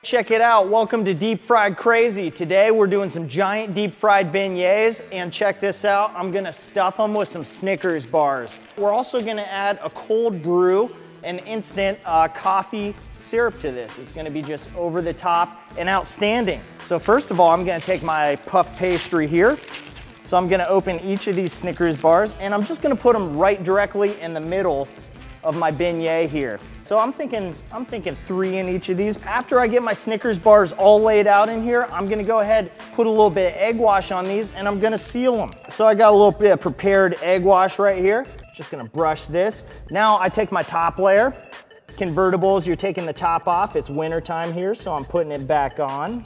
Check it out, welcome to Deep Fried Crazy. Today we're doing some giant deep fried beignets, and check this out, I'm gonna stuff them with some Snickers bars. We're also gonna add a cold brew and instant coffee syrup to this. It's gonna be just over the top and outstanding. So first of all, I'm gonna take my puff pastry here. So I'm gonna open each of these Snickers bars, and I'm just gonna put them right directly in the middle of my beignet here. So I'm thinking 3 in each of these. After I get my Snickers bars all laid out in here, I'm gonna go ahead, put a little bit of egg wash on these, and I'm gonna seal them. So I got a little bit of prepared egg wash right here. Just gonna brush this. Now I take my top layer. Convertibles, you're taking the top off. It's winter time here, so I'm putting it back on.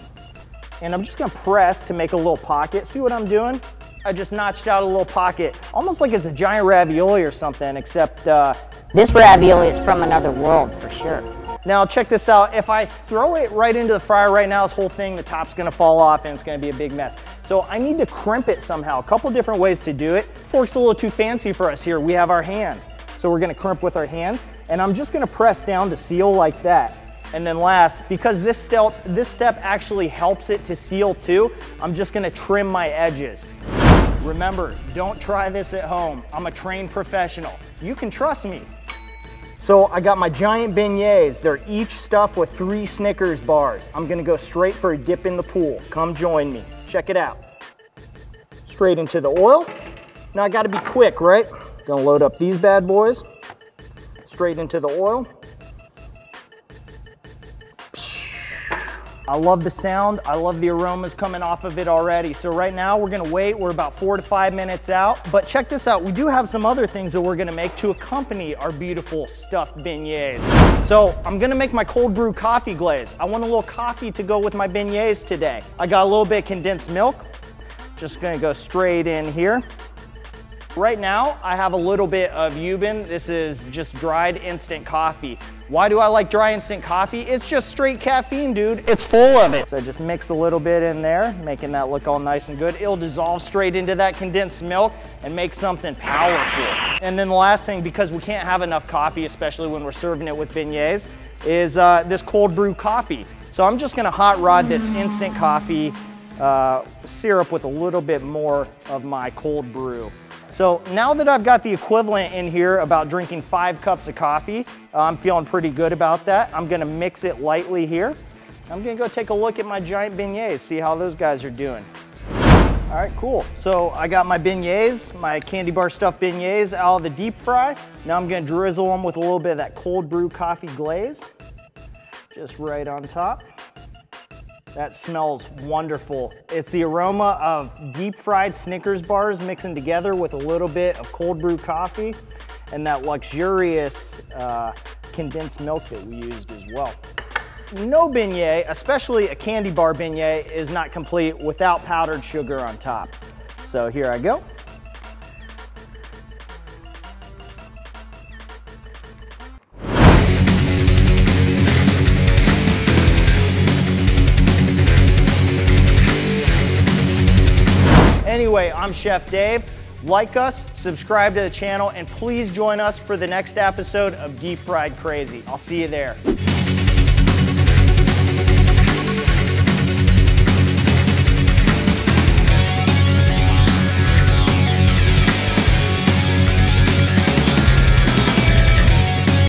And I'm just gonna press to make a little pocket. See what I'm doing? I just notched out a little pocket, almost like it's a giant ravioli or something, except this ravioli is from another world for sure. Now check this out. If I throw it right into the fryer right now, this whole thing, the top's gonna fall off and it's gonna be a big mess. So I need to crimp it somehow. A couple different ways to do it. Fork's a little too fancy for us here. We have our hands. So we're gonna crimp with our hands, and I'm just gonna press down to seal like that. And then last, because this step actually helps it to seal too, I'm just gonna trim my edges. Remember, don't try this at home. I'm a trained professional. You can trust me. So I got my giant beignets. They're each stuffed with 3 Snickers bars. I'm gonna go straight for a dip in the pool. Come join me. Check it out. Straight into the oil. Now I gotta be quick, right? Gonna load up these bad boys. Straight into the oil. I love the sound. I love the aromas coming off of it already. So right now we're gonna wait. We're about 4 to 5 minutes out. But check this out. We do have some other things that we're gonna make to accompany our beautiful stuffed beignets. So I'm gonna make my cold brew coffee glaze. I want a little coffee to go with my beignets today. I got a little bit of condensed milk. Just gonna go straight in here. Right now, I have a little bit of Ubin. This is just dried instant coffee. Why do I like dry instant coffee? It's just straight caffeine, dude. It's full of it. So I just mix a little bit in there, making that look all nice and good. It'll dissolve straight into that condensed milk and make something powerful. And then the last thing, because we can't have enough coffee, especially when we're serving it with beignets, is this cold brew coffee. So I'm just gonna hot rod this instant coffee syrup with a little bit more of my cold brew. So now that I've got the equivalent in here, about drinking 5 cups of coffee, I'm feeling pretty good about that. I'm gonna mix it lightly here. I'm gonna go take a look at my giant beignets, see how those guys are doing. All right, cool. So I got my beignets, my candy bar stuffed beignets out of the deep fry. Now I'm gonna drizzle them with a little bit of that cold brew coffee glaze, just right on top. That smells wonderful. It's the aroma of deep fried Snickers bars mixing together with a little bit of cold brew coffee and that luxurious condensed milk that we used as well. No beignet, especially a candy bar beignet, is not complete without powdered sugar on top. So here I go. Anyway, I'm Chef Dave. Like us, subscribe to the channel, and please join us for the next episode of Deep Fried Crazy. I'll see you there.